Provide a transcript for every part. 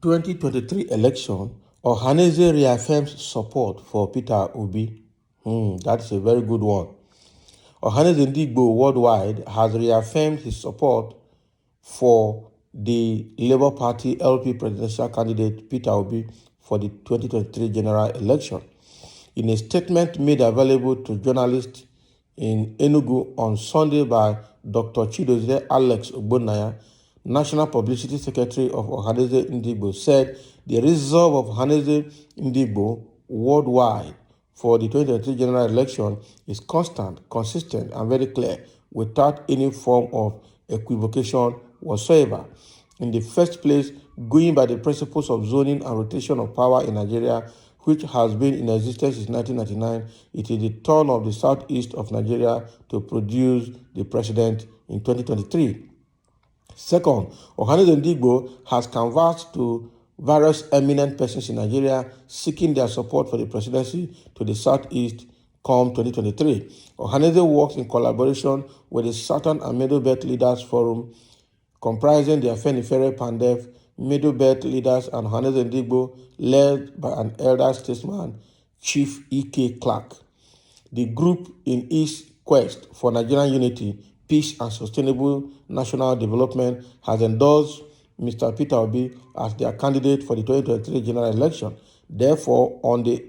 (2023) election, Ohanaeze reaffirms support for Peter Obi. That's a very good one. Ohanaeze Ndigbo worldwide has reaffirmed his support for the Labour Party LP presidential candidate Peter Obi for the 2023 general election. In a statement made available to journalists in Enugu on Sunday by Dr. Chidozie Alex Ogbonnaya, National Publicity Secretary of Ohanaeze Ndigbo, said the resolve of Ohanaeze Ndigbo worldwide for the 2023 general election is constant, consistent, and very clear, without any form of equivocation whatsoever. In the first place, going by the principles of zoning and rotation of power in Nigeria, which has been in existence since 1999, it is the turn of the southeast of Nigeria to produce the president in 2023. Second, Ohanaeze Ndigbo has canvassed to various eminent persons in Nigeria seeking their support for the presidency to the southeast come 2023. Ohanaeze works in collaboration with the Southern and Middle Belt Leaders Forum, comprising the Afenifere Pandef, Middle Belt leaders, and Ohanaeze Ndigbo, led by an elder statesman, Chief E.K. Clark. The group, in its quest for Nigerian unity, peace, and sustainable national development, has endorsed Mr. Peter Obi as their candidate for the 2023 general election. Therefore, on the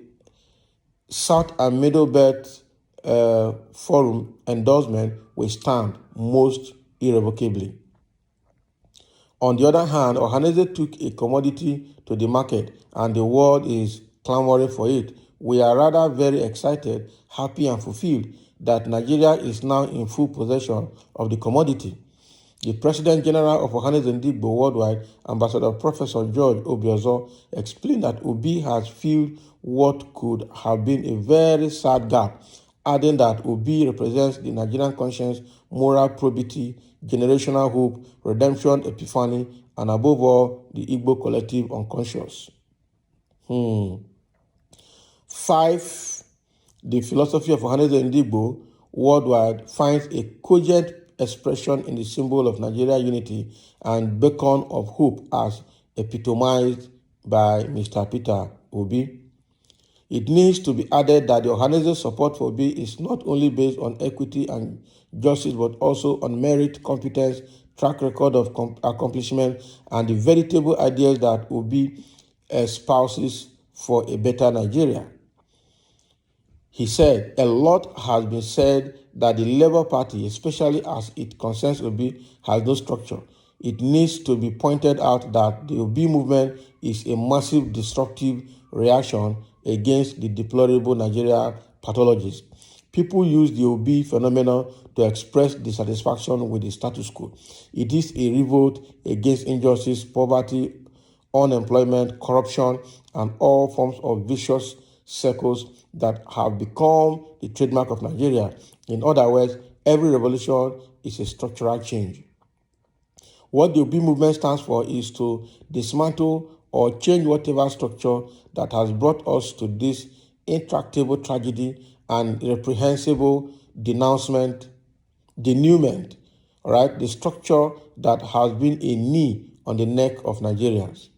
South and Middle Belt Forum endorsement will stand most irrevocably. On the other hand, Ohanaeze took a commodity to the market and the world is clamoring for it. We are rather very excited, happy, and fulfilled that Nigeria is now in full possession of the commodity. The President General of Ohanaeze Ndigbo worldwide, Ambassador Professor George Obiozor, explained that Obi has filled what could have been a very sad gap, adding that Obi represents the Nigerian conscience, moral probity, generational hope, redemption, epiphany, and above all, the Igbo collective unconscious. 5. The philosophy of Ohanaeze Ndigbo worldwide finds a cogent expression in the symbol of Nigeria unity and beacon of hope as epitomized by Mr. Peter Obi. It needs to be added that the Ohanaeze support for Obi is not only based on equity and justice, but also on merit, competence, track record of accomplishment, and the veritable ideas that Obi espouses for a better Nigeria. He said, a lot has been said that the Labour Party, especially as it concerns Obi, has no structure. It needs to be pointed out that the Obi movement is a massive destructive reaction against the deplorable Nigeria pathologies. People use the Obi phenomenon to express dissatisfaction with the status quo. It is a revolt against injustice, poverty, unemployment, corruption, and all forms of vicious circles that have become the trademark of Nigeria. In other words, every revolution is a structural change. What the Obi movement stands for is to dismantle or change whatever structure that has brought us to this intractable tragedy and reprehensible denouement, all right? The structure that has been a knee on the neck of Nigerians.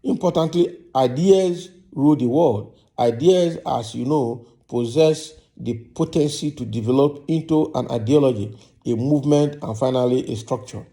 Importantly, ideas rule the world. Ideas, as you know, possess the potency to develop into an ideology, a movement, and finally a structure.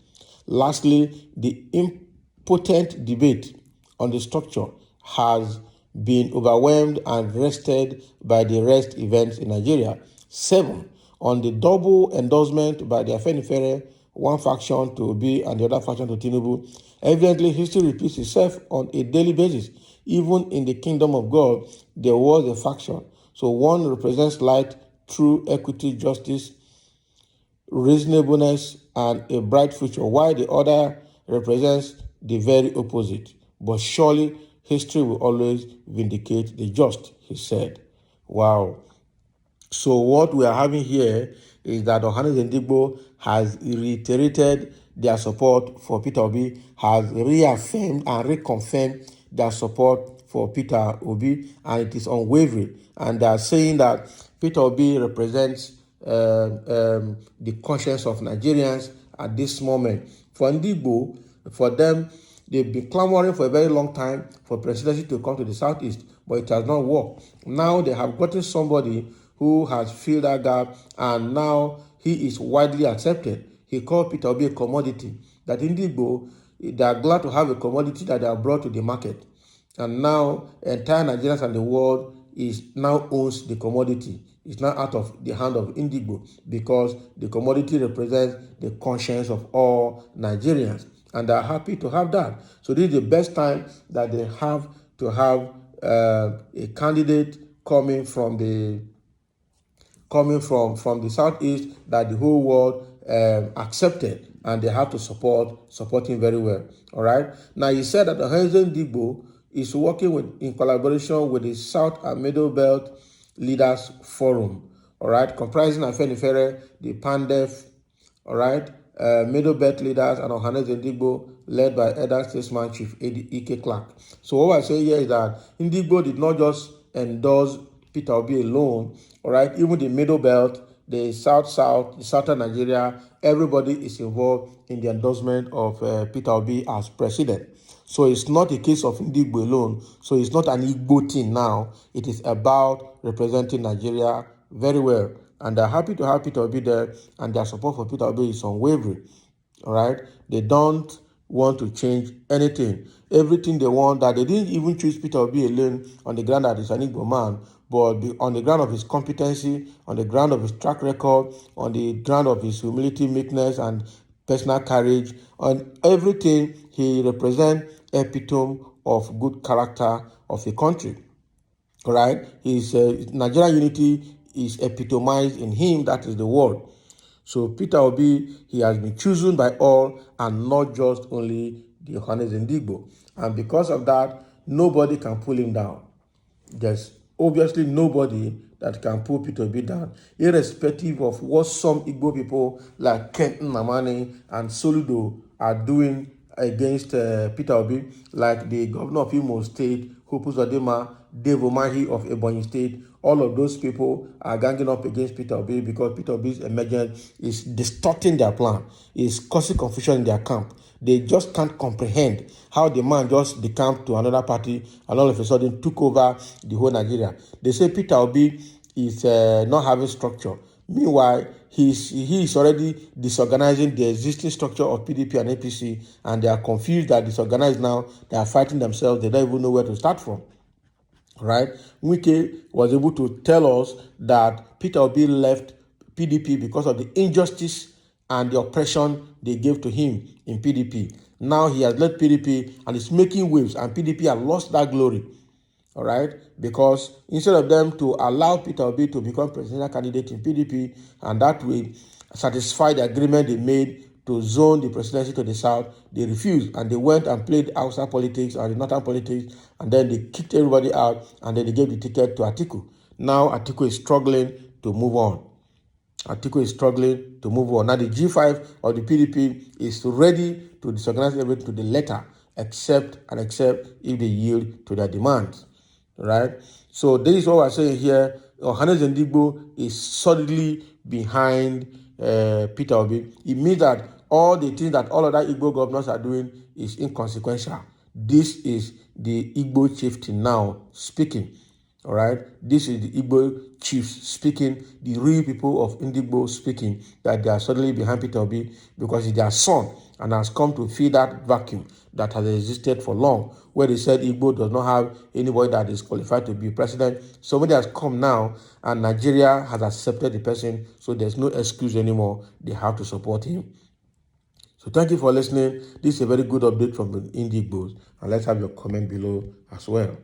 Lastly, the impotent debate on the structure has been overwhelmed and wrested by the rest events in Nigeria. 7. On the double endorsement by the Afenifere, one faction to Obi and the other faction to Tinubu, evidently history repeats itself on a daily basis. Even in the kingdom of God, there was a faction. So one represents light, true equity, justice, reasonableness, and a bright future, while the other represents the very opposite. But surely history will always vindicate the just, he said. Wow. So what we are having here is that Ohanaeze Ndigbo has reiterated their support for Peter Obi, has reaffirmed and reconfirmed their support for Peter Obi, and it is unwavering. And they are saying that Peter Obi represents the conscience of Nigerians at this moment. For Ndigbo, for them, they've been clamoring for a very long time for Presidency to come to the Southeast, but it has not worked. Now they have gotten somebody who has filled that gap, and now he is widely accepted. He called Peter Obi a commodity. That Ndigbo, they are glad to have a commodity that they have brought to the market. And now entire Nigerians and the world is now owns the commodity. It's not out of the hand of Ndigbo, because the commodity represents the conscience of all Nigerians, and they're happy to have that. So this is the best time that they have to have a candidate coming from the Southeast that the whole world accepted, and they have to support him very well. All right. Now, he said that the Ohanaeze Ndigbo is working in collaboration with the South and Middle Belt Leaders Forum, all right, comprising Afenifere, the PANDEF, all right, Middle Belt leaders, and Ohanaeze Ndigbo, led by Elder Statesman Chief Ike Clark. So what I say here is that Ndigbo did not just endorse Peter Obi alone, all right, even the Middle Belt, the South, the Southern Nigeria, everybody is involved in the endorsement of Peter Obi as president. So it's not a case of Ndigbo alone. So it's not an Igbo thing now. It is about representing Nigeria very well. And they're happy to have Peter Obi there, and their support for Peter Obi is unwavering. All right? They don't want to change anything. Everything they want, that they didn't even choose Peter Obi alone on the ground that he's an Igbo man, but on the ground of his competency, on the ground of his track record, on the ground of his humility, meekness, and personal courage, on everything. He represents epitome of good character of a country. All right? His Nigerian unity is epitomized in him. That is the word. So Peter Obi, he has been chosen by all, and not just only the Ohanaeze Ndigbo. And because of that, nobody can pull him down. There's obviously nobody that can pull Peter Obi down, irrespective of what some Igbo people like Kent Namani and Soludo are doing against Peter Obi, like the governor of Imo State, Hope Uzodinma, Dave Umahi of Ebonyi State. All of those people are ganging up against Peter Obi because Peter Obi's emergence is distorting their plan, is causing confusion in their camp. They just can't comprehend how the man just decamped to another party and all of a sudden took over the whole Nigeria. They say Peter Obi is not having structure. Meanwhile, he is already disorganizing the existing structure of PDP and APC, and they are confused, that disorganized now. They are fighting themselves. They don't even know where to start from. Right? Wike was able to tell us that Peter Obi left PDP because of the injustice and the oppression they gave to him in PDP. Now he has left PDP and is making waves, and PDP has lost that glory. All right? Because instead of them to allow Peter Obi to become presidential candidate in PDP, and that will satisfy the agreement they made to zone the presidency to the south, they refused, and they went and played outside politics or the northern politics, and then they kicked everybody out, and then they gave the ticket to Atiku. Now Atiku is struggling to move on. Atiku is struggling to move on. Now the G5 of the PDP is ready to disorganize everything to the letter, except if they yield to their demands. Right? So this is what we're saying here. Ohanaeze Ndigbo is solidly behind Peter Obi. It means that all the things that all other Igbo governors are doing is inconsequential. This is the Igbo chieftain now speaking. All right, this is the Igbo chiefs speaking, the real people of Ndigbo speaking, that they are suddenly behind Peter Obi because he's their son and has come to fill that vacuum that has existed for long, where they said Igbo does not have anybody that is qualified to be president. Somebody has come now, and Nigeria has accepted the person, so there's no excuse anymore. They have to support him. So thank you for listening. This is a very good update from the Ndigbo, and let's have your comment below as well.